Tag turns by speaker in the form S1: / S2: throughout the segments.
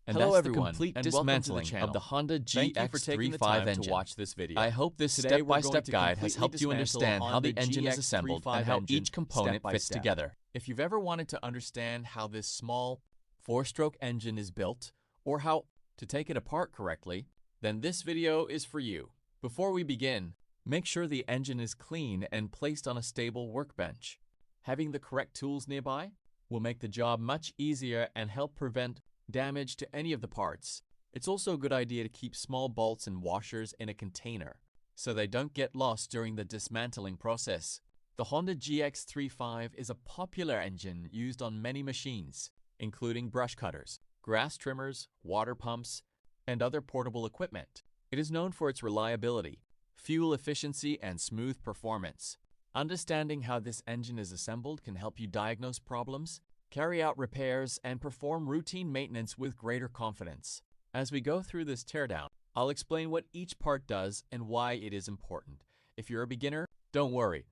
S1: And
S2: Hello
S1: that's
S2: everyone,
S1: the complete
S2: and
S1: dismantling
S2: welcome to the
S1: of the Honda
S2: Thank you for taking the
S1: GX35
S2: time
S1: engine.
S2: to watch this video.
S1: I hope this
S2: Today we're going
S1: step-by-step
S2: to
S1: guide has
S2: completely
S1: helped you
S2: dismantle a
S1: understand how the
S2: Honda
S1: engine is assembled and
S2: GX35
S1: how
S2: engine
S1: each component
S2: step by
S1: fits
S2: step.
S1: together.
S2: If you've ever wanted to understand how this small four-stroke engine is built, or how to take it apart correctly, then this video is for you. Before we begin, make sure the engine is clean and placed on a stable workbench. Having the correct tools nearby will make the job much easier and help prevent damage to any of the parts. It's also a good idea to keep small bolts and washers in a container so they don't get lost during the dismantling process. The Honda GX35 is a popular engine used on many machines, including brush cutters, grass trimmers, water pumps, and other portable equipment. It is known for its reliability, fuel efficiency, and smooth performance. Understanding how this engine is assembled can help you diagnose problems, carry out repairs, and perform routine maintenance with greater confidence. As we go through this teardown, I'll explain what each part does and why it is important. If you're a beginner, don't worry.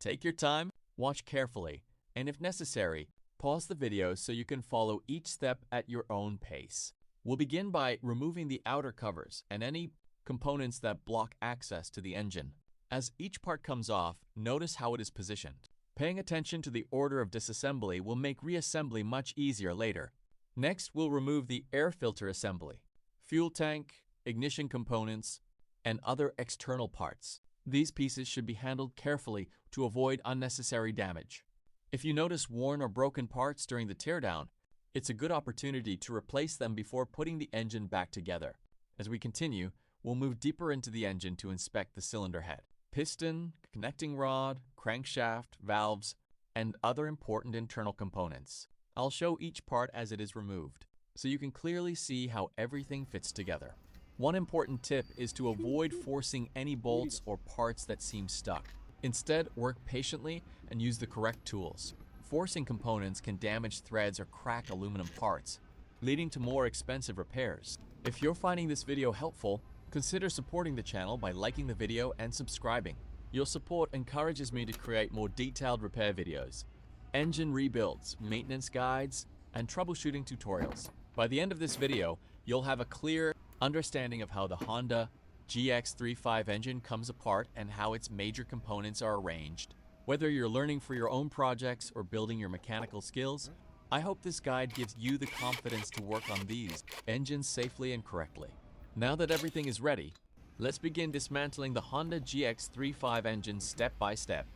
S2: Take your time, watch carefully, and if necessary, pause the video so you can follow each step at your own pace. We'll begin by removing the outer covers and any components that block access to the engine. As each part comes off, notice how it is positioned. Paying attention to the order of disassembly will make reassembly much easier later. Next, we'll remove the air filter assembly, fuel tank, ignition components, and other external parts. These pieces should be handled carefully to avoid unnecessary damage. If you notice worn or broken parts during the teardown, it's a good opportunity to replace them before putting the engine back together. As we continue, we'll move deeper into the engine to inspect the cylinder head, piston, connecting rod, crankshaft, valves, and other important internal components. I'll show each part as it is removed, so you can clearly see how everything fits together. One important tip is to avoid forcing any bolts or parts that seem stuck. Instead, work patiently and use the correct tools. Forcing components can damage threads or crack aluminum parts, leading to more expensive repairs. If you're finding this video helpful, consider supporting the channel by liking the video and subscribing. Your support encourages me to create more detailed repair videos, engine rebuilds, maintenance guides, and troubleshooting tutorials. By the end of this video, you'll have a clear understanding of how the Honda GX35 engine comes apart and how its major components are arranged. Whether you're learning for your own projects or building your mechanical skills, I hope this guide gives you the confidence to work on these engines safely and correctly. Now that everything is ready, let's begin dismantling the Honda GX35 engine step by step.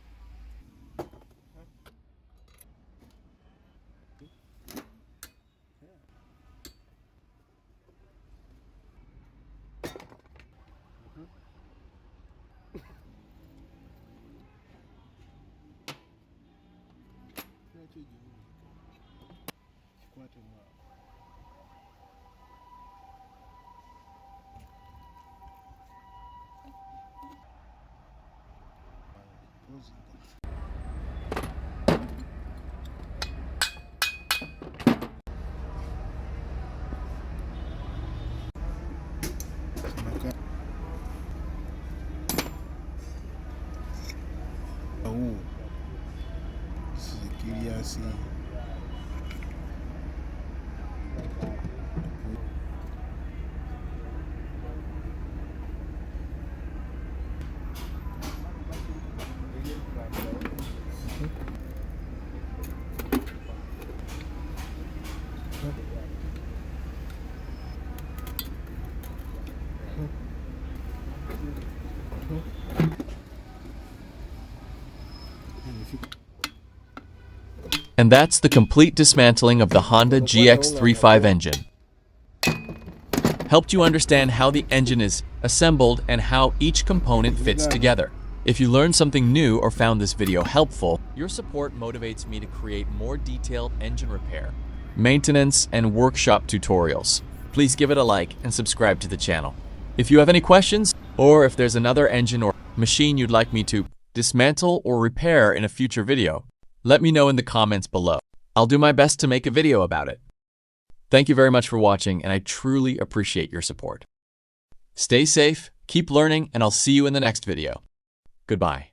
S3: Oh, this is a curiosity.
S1: And that's the complete dismantling of the Honda GX35 engine. Helped you understand how the engine is assembled and how each component fits together. If you learned something new or found this video helpful, your support motivates me to create more detailed engine repair, maintenance, and workshop tutorials. Please give it a like and subscribe to the channel. If you have any questions, or if there's another engine or machine you'd like me to dismantle or repair in a future video, let me know in the comments below. I'll do my best to make a video about it. Thank you very much for watching, and I truly appreciate your support. Stay safe, keep learning, and I'll see you in the next video. Goodbye.